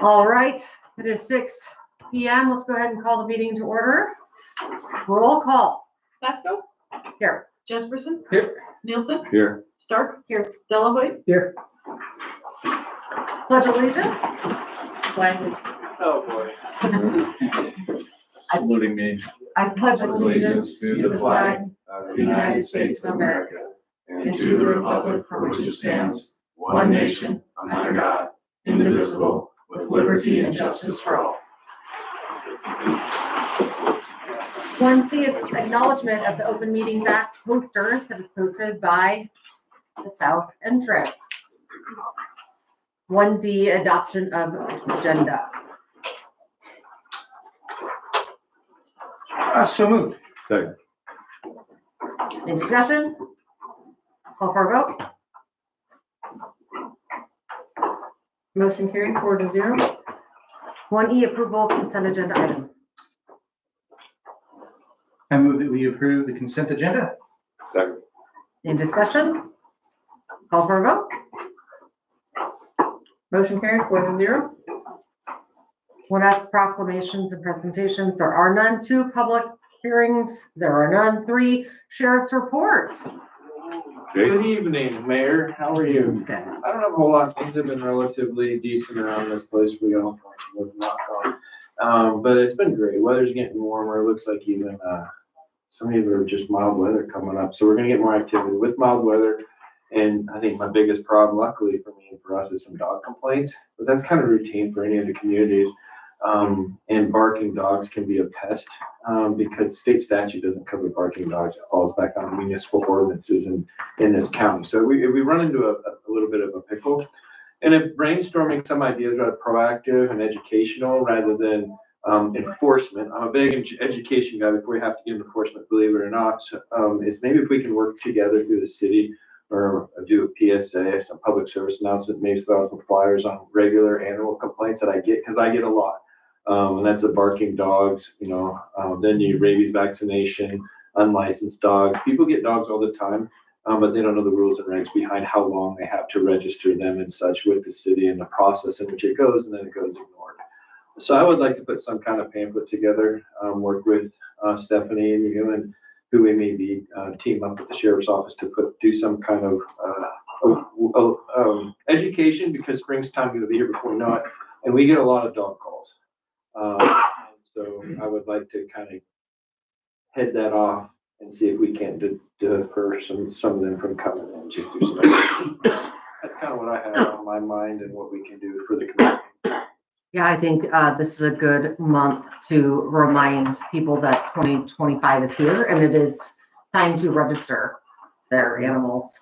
All right, it is 6 p.m. Let's go ahead and call the meeting to order. Roll call. Pasco? Here. Jesperson? Here. Nielsen? Here. Stark? Here. Delahoy? Here. Pledge allegiance. Flag. Oh boy. Saluting me. I pledge allegiance to the flag of the United States of America and to the republic for which it stands, one nation, under God, indivisible, with liberty and justice for all. 1C is acknowledgement of the Open Meetings Act poster that is posted by the south entrance. 1D, adoption of agenda. So moved. Second. Any discussion? Call for a vote. Motion carried 4-0. 1E, approval of consent agenda items. I move that we approve the consent agenda. Second. Any discussion? Call for a vote. Motion carried 4-0. 1F, proclamations and presentations. There are none. 2, public hearings. There are none. 3, sheriff's report. Good evening, Mayor. How are you? Okay. I don't have a whole lot. Things have been relatively decent around this place. We got knock on. But it's been great. Weather's getting warmer. It looks like even some of you are just mild weather coming up. So we're gonna get more activity with mild weather. And I think my biggest problem, luckily for me and for us, is some dog complaints. But that's kind of routine for any of the communities. And barking dogs can be a pest because state statute doesn't cover barking dogs. It falls back on municipal ordinances in this county. So we run into a little bit of a pickle. And if brainstorming some ideas about proactive and educational rather than enforcement, I'm a big education guy before we have to get enforcement, believe it or not, is maybe if we can work together through the city or do a PSA, some public service announcement, maybe throw some flyers on regular animal complaints that I get, because I get a lot. And that's the barking dogs, then you rabies vaccination, unlicensed dogs. People get dogs all the time, but they don't know the rules and regs behind how long they have to register them and such with the city and the process in which it goes, and then it goes ignored. So I would like to put some kind of pamphlet together, work with Stephanie and you and who we may be, team up with the sheriff's office to do some kind of education, because spring's time going to be here before we know it, and we get a lot of dog calls. So I would like to kind of head that off and see if we can't defer some of them from coming in just do some. That's kind of what I have on my mind and what we can do for the community. Yeah, I think this is a good month to remind people that 2025 is here and it is time to register their animals.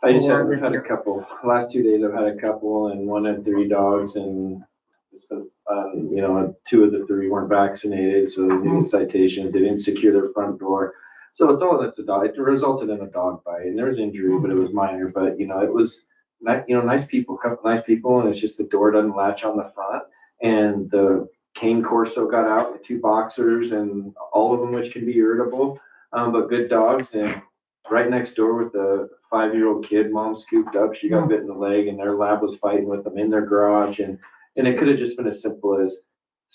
I just had a couple. The last 2 days I've had a couple, and one had 3 dogs, and it's been, 2 of the 3 weren't vaccinated, so they needed citations. They didn't secure their front door. So it's all that's a dog. It resulted in a dog bite, and there was injury, but it was minor. But it was nice people, couple nice people, and it's just the door doesn't latch on the front, and the cane corso got out with 2 boxers, and all of them which can be irritable, but good dogs. And right next door with the 5-year-old kid, mom scooped up. She got bit in the leg, and their lab was fighting with them in their garage, and it could have just been as simple as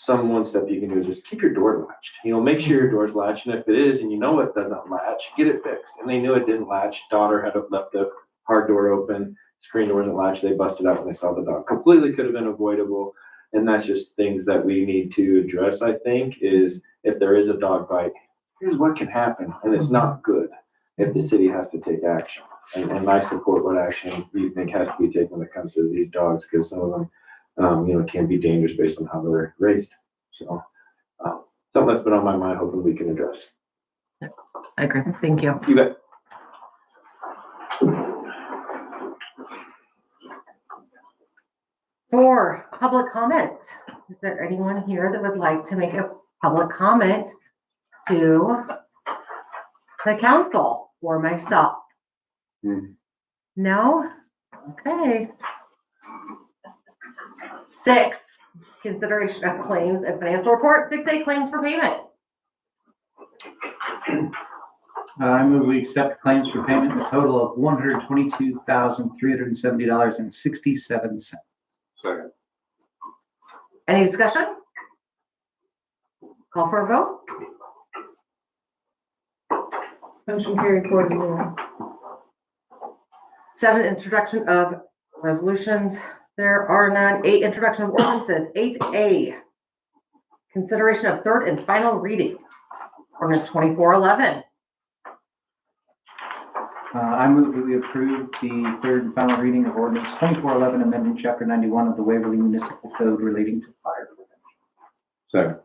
one step you can do is just keep your door latched. Make sure your door's latched, and if it is, and it doesn't latch, get it fixed. And they knew it didn't latch. Daughter had left the hard door open. Screen door wasn't latched. They busted out when they saw the dog. Completely could have been avoidable. And that's just things that we need to address, I think, is if there is a dog bite, here's what can happen. And it's not good if the city has to take action. And I support what action we think has to be taken when it comes to these dogs, because some of them, can be dangerous based on how they're raised. So something that's been on my mind, hoping we can address. I agree. Thank you. You bet. For public comments, is there anyone here that would like to make a public comment to the council or myself? No? Okay. 6, consideration of claims and financial report. 6A, claims for payment. I move we accept claims for payment in a total of $122,370.67. Second. Any discussion? Call for a vote? Motion carried 4-0. 7, introduction of resolutions. There are none. 8, introduction of ordinances. 8A, consideration of third and final reading. Ordinance 2411. I move that we approve the third and final reading of ordinance 2411, amending chapter 91 of the Waverly Municipal Code relating to fire prevention. Second.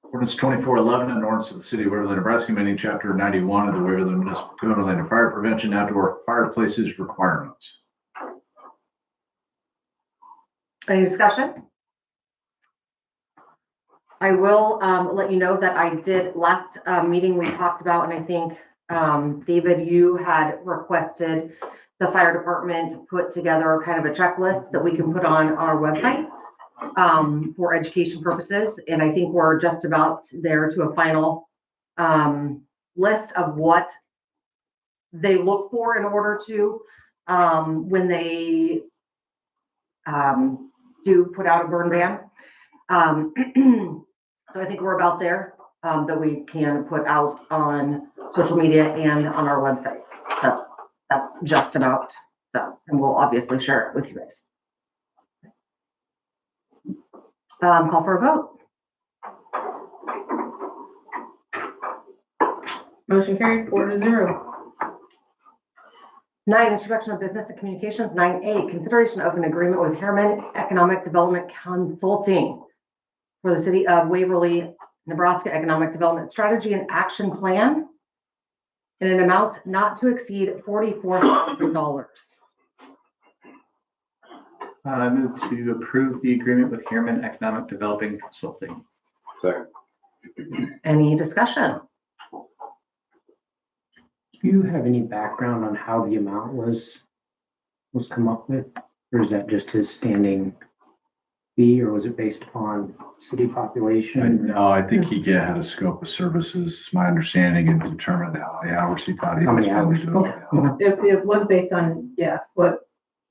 Ordinance 2411, an ordinance of the city of Waverly, Nebraska, amending chapter 91 of the Waverly Municipal Code relating to fire prevention, outdoor fireplaces requirements. Any discussion? I will let you know that I did last meeting we talked about, and I think David, you had requested the fire department to put together kind of a checklist that we can put on our website for education purposes. And I think we're just about there to a final list of what they look for in order to, when they do put out a burn ban. So I think we're about there, that we can put out on social media and on our website. So that's just about, so, and we'll obviously share it with you guys. Call for a vote. Motion carried 4-0. 9, introduction of business and communications. 9A, consideration of an agreement with Heerman Economic Development Consulting for the city of Waverly, Nebraska Economic Development Strategy and Action Plan in an amount not to exceed $44,000. I move to approve the agreement with Heerman Economic Development Consulting. Second. Any discussion? Do you have any background on how the amount was come up with? Or is that just his standing fee, or was it based upon city population? No, I think he had a scope of services, is my understanding, and determined how many hours he thought he How was many going hours? to do it. It was based on, yes, what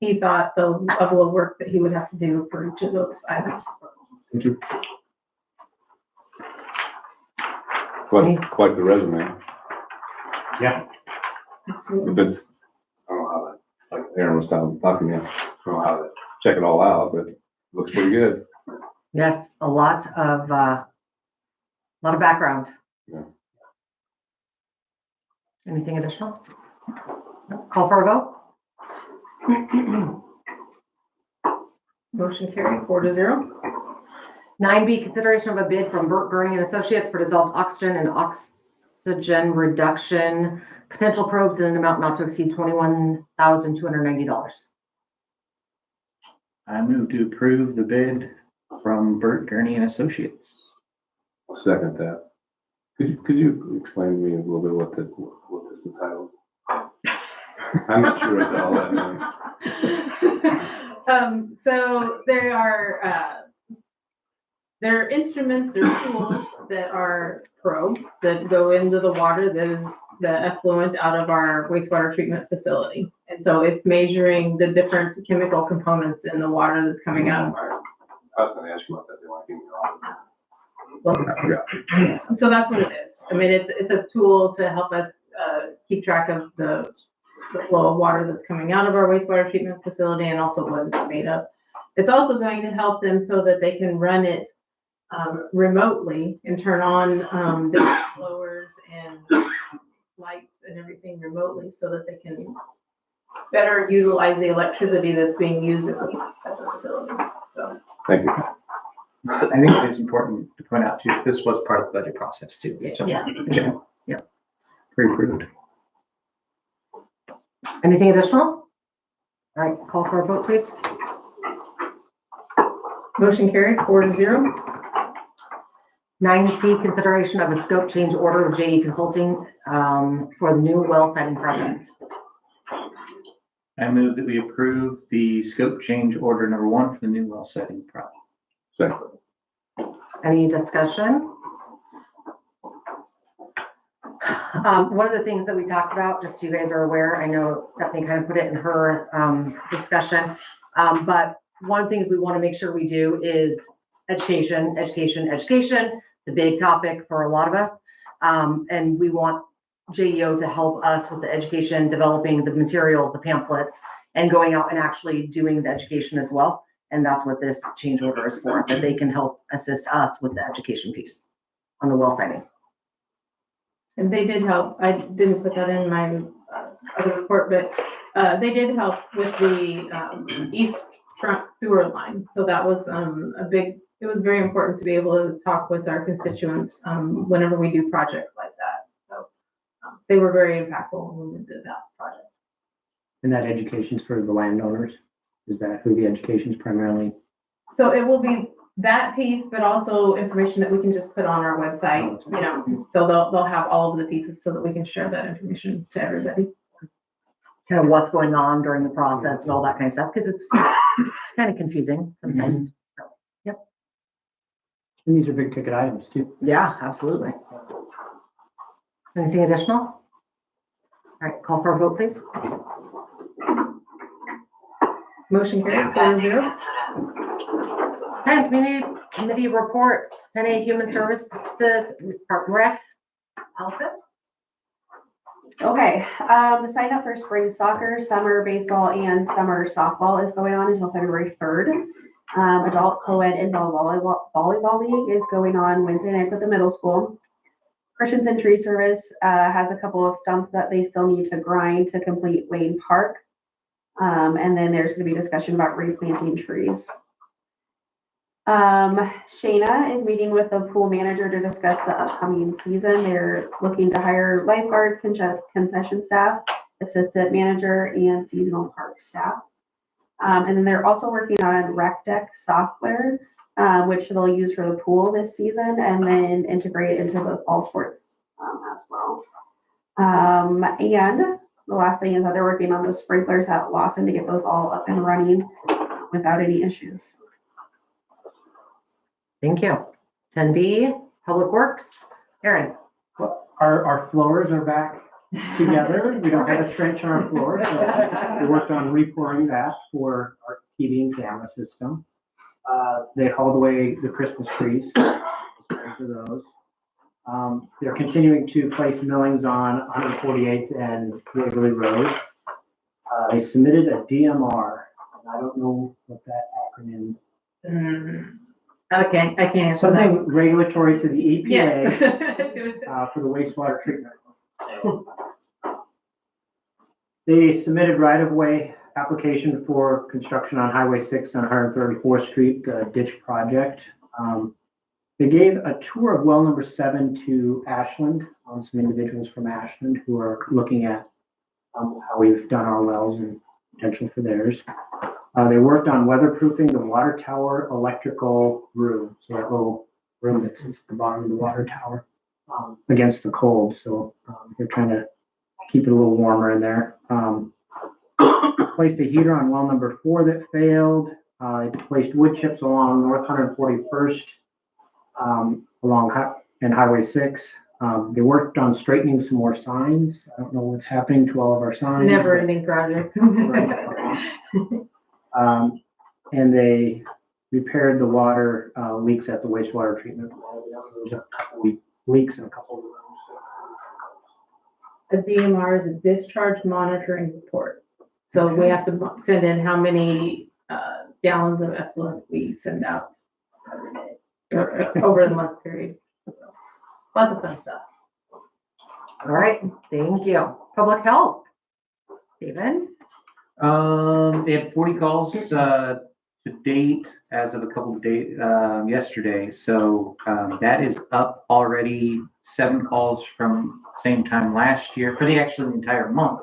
he thought the level of work that he would have to do for each of those items. Thank you. Quite the resume. Yeah. Absolutely. If it's, I don't know how that, like Aaron was talking to me, I don't know how to check it all out, but it looks pretty good. Yes, a lot of background. Yeah. Anything additional? No? Call for a vote. Motion carried 4-0. 9B, consideration of a bid from Burt Gurney and Associates for dissolved oxygen and oxygen reduction potential probes in an amount not to exceed $21,290. I move to approve the bid from Burt Gurney and Associates. I'll second that. Could you explain to me a little bit what this is entitled? I'm not sure what all that means. So they're instruments, they're tools that are probes that go into the water that is the effluent out of our wastewater treatment facility. And so it's measuring the different chemical components in the water that's coming out of our. I was gonna ask you about that, they want to give me a So that's what it is. I mean, it's a tool to help us keep track of the flow of water that's coming out of our wastewater treatment facility and also what it's made of. It's also going to help them so that they can run it remotely and turn on the blowers and lights and everything remotely so that they can better utilize the electricity that's being used at the facility. So. Thank you. I think it is important to point out too, this was part of the budget process too. So, Yeah. Yeah. Pre-approved. Anything additional? All right, call for a vote, please. Motion carried 4-0. 9C, consideration of a scope change order with JEO Consulting for the new well siting project. I move that we approve the scope change order number 1 for the new well setting project. Second. Any discussion? One of the things that we talked about, just so you guys are aware, I know Stephanie kind of put it in her discussion, but one of the things we want to make sure we do is education. It's a big topic for a lot of us. And we want JEO to help us with the education, developing the materials, the pamphlets, and going out and actually doing the education as well. And that's what this change order is for, that they can help assist us with the education piece on the well siting. And they did help. I didn't put that in my other report, but they did help with the East Trunk sewer line. So that was it was very important to be able to talk with our constituents whenever we do projects like that. So they were very impactful when we did that project. And that education's for the landowners? Is that who the education's primarily? So it will be that piece, but also information that we can just put on our website, you know, so they'll have all of the pieces so that we can share that information to everybody. Kind of what's going on during the process and all that kind of stuff, because it's kind of confusing sometimes. So, yep. And these are big ticket items too. Yeah, absolutely. Anything additional? All right, call for a vote, please. Motion carried 4-0. 10, committee reports, 10A Human Services, Park and Rec. Allison? Okay, the sign up for spring soccer, summer baseball, and summer softball is going on until February 3rd. Adult co-ed and volleyball league is going on Wednesday nights at the middle school. Christensen Tree Service has a couple of stumps that they still need to grind to complete Wayne Park. And then there's going to be discussion about replanting trees. Shayna is meeting with the pool manager to discuss the upcoming season. They're looking to hire lifeguards, concession staff, assistant manager, and seasonal park staff. And then they're also working on rec deck software, which they'll use for the pool this season, and then integrate into the fall sports as well. And the last thing is that they're working on those sprinklers at Lawson to get those all up and running without any issues. Thank you. 10B, Public Works. Aaron? Our floors are back together. We don't have a trench on our floor. So we worked on repouring that for our heating camera system. They hauled away the Christmas trees for those. They're continuing to place millings on 148th and Waverly Road. They submitted a DMR, and I don't know what that acronym. Okay, I can't answer Something that. regulatory to the EPA Yes. for the wastewater treatment. They submitted right-of-way application for construction on Highway 6 on 134th Street, the ditch project. They gave a tour of well number 7 to Ashland, some individuals from Ashland who are looking at how we've done our wells and potential for theirs. They worked on weatherproofing the water tower electrical room, so that little room that sits at the bottom of the water tower against the cold. So they're trying to keep it a little warmer in there. Placed a heater on well number 4 that failed. Placed wood chips along North 141st and Highway 6. They worked on straightening some more signs. I don't know what's happening to all of our signs. Never ending project. And they repaired the water leaks at the wastewater treatment plant. There's a couple leaks in a couple of rooms. A DMR is a discharge monitoring report. So we have to send in how many gallons of effluent we send out every day or over the month period. So, lots of fun stuff. All right, thank you. Public Health. David? They had 40 calls to date as of a couple of days yesterday. So that is up already 7 calls from same time last year for the entire month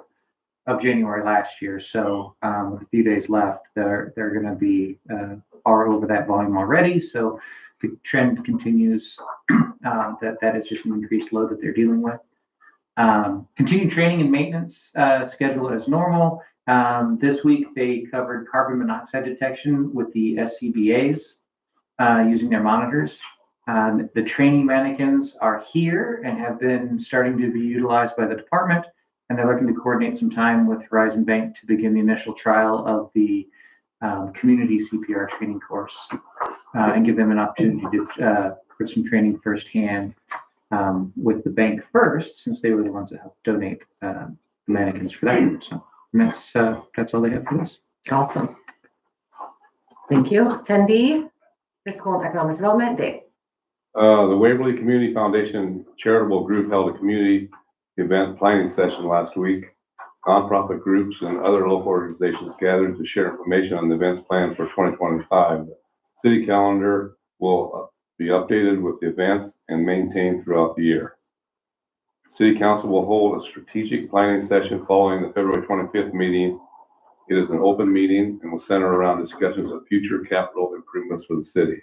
of January last year. So with a few days left, they're going to be far over that volume already. So the trend continues. That is just an increased load that they're dealing with. Continued training and maintenance schedule as normal. This week they covered carbon monoxide detection with the SCBAs using their monitors. The training mannequins are here and have been starting to be utilized by the department, and they're looking to coordinate some time with Horizon Bank to begin the initial trial of the community CPR training course, and give them an opportunity to, for some training firsthand, with the bank first, since they were the ones that helped donate, the mannequins for that group. So that's all they have for this. Awesome. Thank you. 10D, fiscal and economic development, Dave. The Waverly Community Foundation Charitable Group held a community event planning session last week. Nonprofit groups and other local organizations gathered to share information on the events planned for 2025. The city calendar will be updated with the events and maintained throughout the year. City Council will hold a strategic planning session following the February 25th meeting. It is an open meeting and will center around discussions of future capital improvements for the city.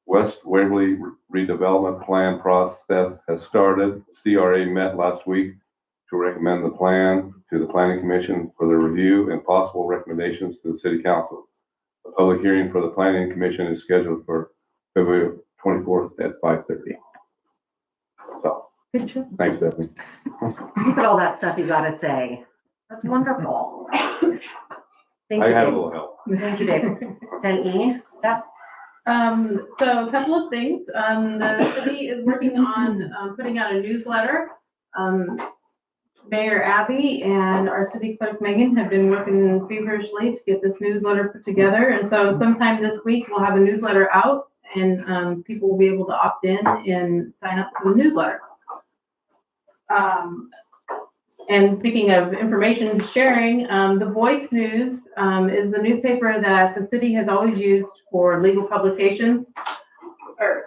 West Waverly redevelopment plan process has started. CRA met last week to recommend the plan to the Planning Commission for their review and possible recommendations to the City Council. The public hearing for the Planning Commission is scheduled for February 24th at 5:30. So, thanks, Stephanie. Look at all that stuff you gotta say. That's wonderful. Thank I you, had a Dave. little help. Thank you, Dave. 10E, Steph. So a couple of things. The city is working on putting out a newsletter. Mayor Abby and our city clerk Megan have been working feverishly to get this newsletter put together. And so sometime this week, we'll have a newsletter out and people will be able to opt in and sign up for the newsletter. And speaking of information sharing, the Voice News is the newspaper that the city has always used for legal publications, or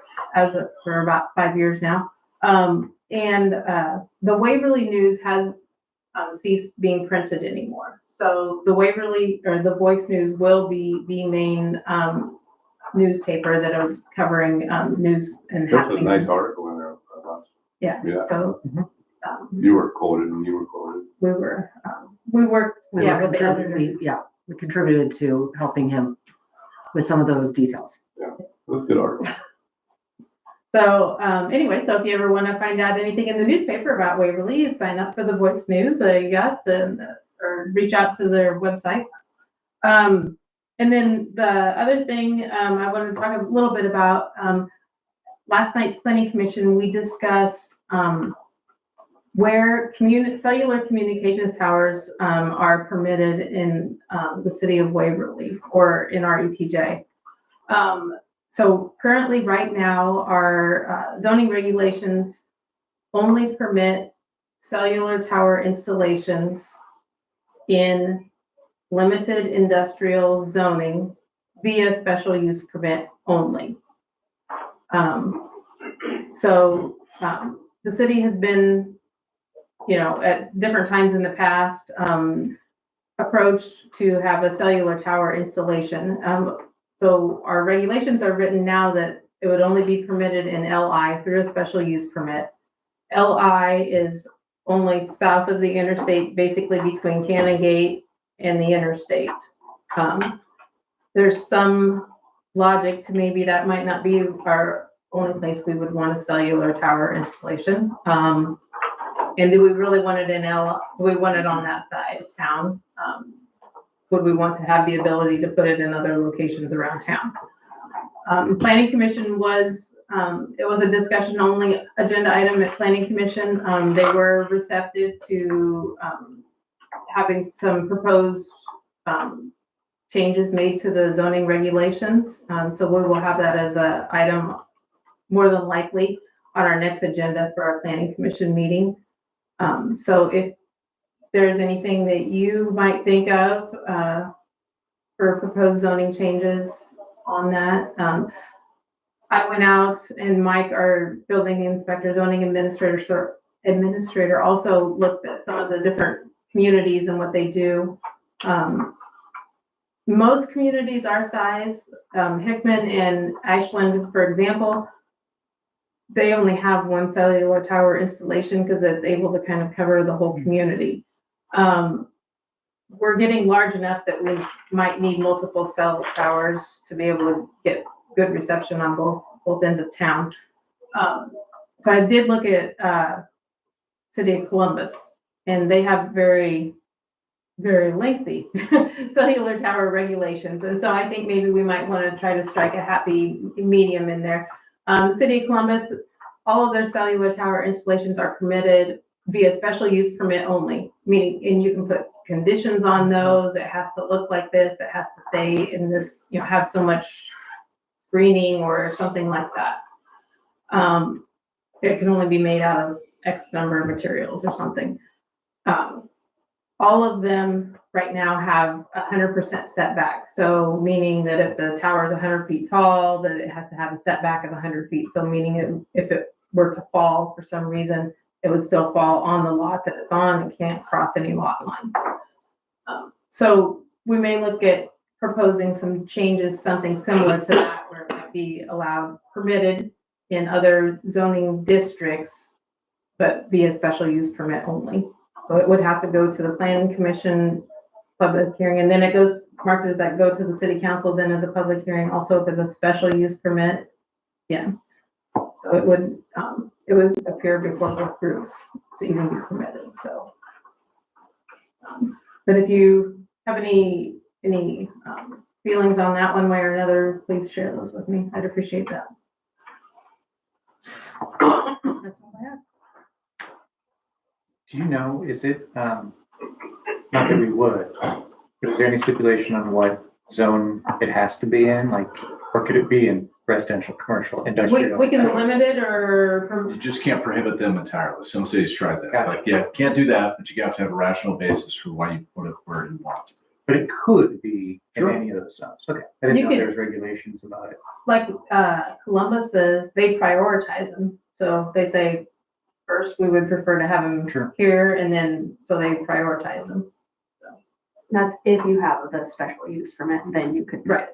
for about 5 years now. The Waverly News has ceased being printed anymore. So the Waverly or the Voice News will be the main newspaper that are covering news and There's a happening. nice article in there. Yeah. Yeah. So You were quoted and you were quoted. we worked We with the editor. we contributed to helping him with some of those details. It was a good article. So anyway, so if you ever want to find out anything in the newspaper about Waverly, sign up for the Voice News, or reach out to their website. And then the other thing I wanted to talk a little bit about, last night's planning commission, we discussed where cellular communications towers are permitted in the city of Waverly or in our ETJ. So currently, right now, our zoning regulations only permit cellular tower installations in limited industrial zoning via special use permit only. The city has been, at different times in the past, approached to have a cellular tower installation. So our regulations are written now that it would only be permitted in LI through a special use permit. LI is only south of the interstate, basically between Cannon Gate and the interstate. There's some logic to maybe that might not be our only place we would want a cellular tower installation. And do we really want it in do we want it on that side of town? Would we want to have the ability to put it in other locations around town? Planning Commission was, it was a discussion only agenda item at Planning Commission. They were receptive to having some proposed changes made to the zoning regulations. So we will have that as an item more than likely on our next agenda for our Planning Commission meeting. So if there's anything that you might think of for proposed zoning changes on that. I went out and Mike, our building inspector, zoning administrator also looked at some of the different communities and what they do. Most communities our size, Hickman and Ashland, for example, they only have one cellular tower installation because it's able to kind of cover the whole community. We're getting large enough that we might need multiple cell towers to be able to get good reception on both ends of town. So I did look at City of Columbus, and they have very very lengthy cellular tower regulations. And so I think maybe we might want to try to strike a happy medium in there. City of Columbus, all of their cellular tower installations are permitted via special use permit only, meaning, and you can put conditions on those. It has to look like this, it has to stay in this, have so much screening or something like that. It can only be made out of X number of materials or something. All of them right now have 100% setback. So meaning that if the tower is 100 feet tall, that it has to have a setback of 100 feet. So meaning if it were to fall for some reason, it would still fall on the lot that it's on and can't cross any lot lines. So we may look at proposing some changes, something similar to that, where it might be allowed, permitted in other zoning districts, but be a special use permit only. So it would have to go to the planning commission public hearing, and then it goes, marked as that, go to the city council, then as a public hearing, also if there's a special use permit. Yeah. So it would appear before both groups to even be permitted, so. But if you have any feelings on that one way or another, please share those with me. I'd appreciate that. That's all I have. Do you know, is it, not that we would, but is there any stipulation on what zone it has to be in? Like, or could it be in residential, commercial, industrial? We can limit it or. You just can't prohibit them entirely. Some cities tried that. Gotcha. Like, yeah, can't do that, but you have to have a rational basis for why you put it where you want to. But it could be in Sure. any of those zones. Okay. I didn't know if there's regulations about it. Like, Columbus says, they prioritize them. So they say, first, we would prefer to have them Sure. here, and then, so they prioritize them. That's if you have the special use permit, then you could. Right.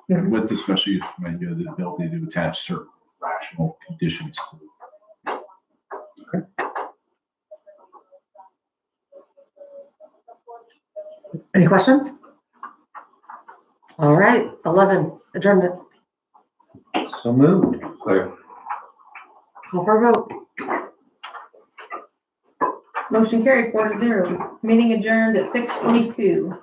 And with the special use permit, you have the ability to attach certain rational conditions to it. Any questions? All right, 11, adjournment. So moved. So, Call for a vote. Motion carried 4-0. Meeting adjourned at 6:22.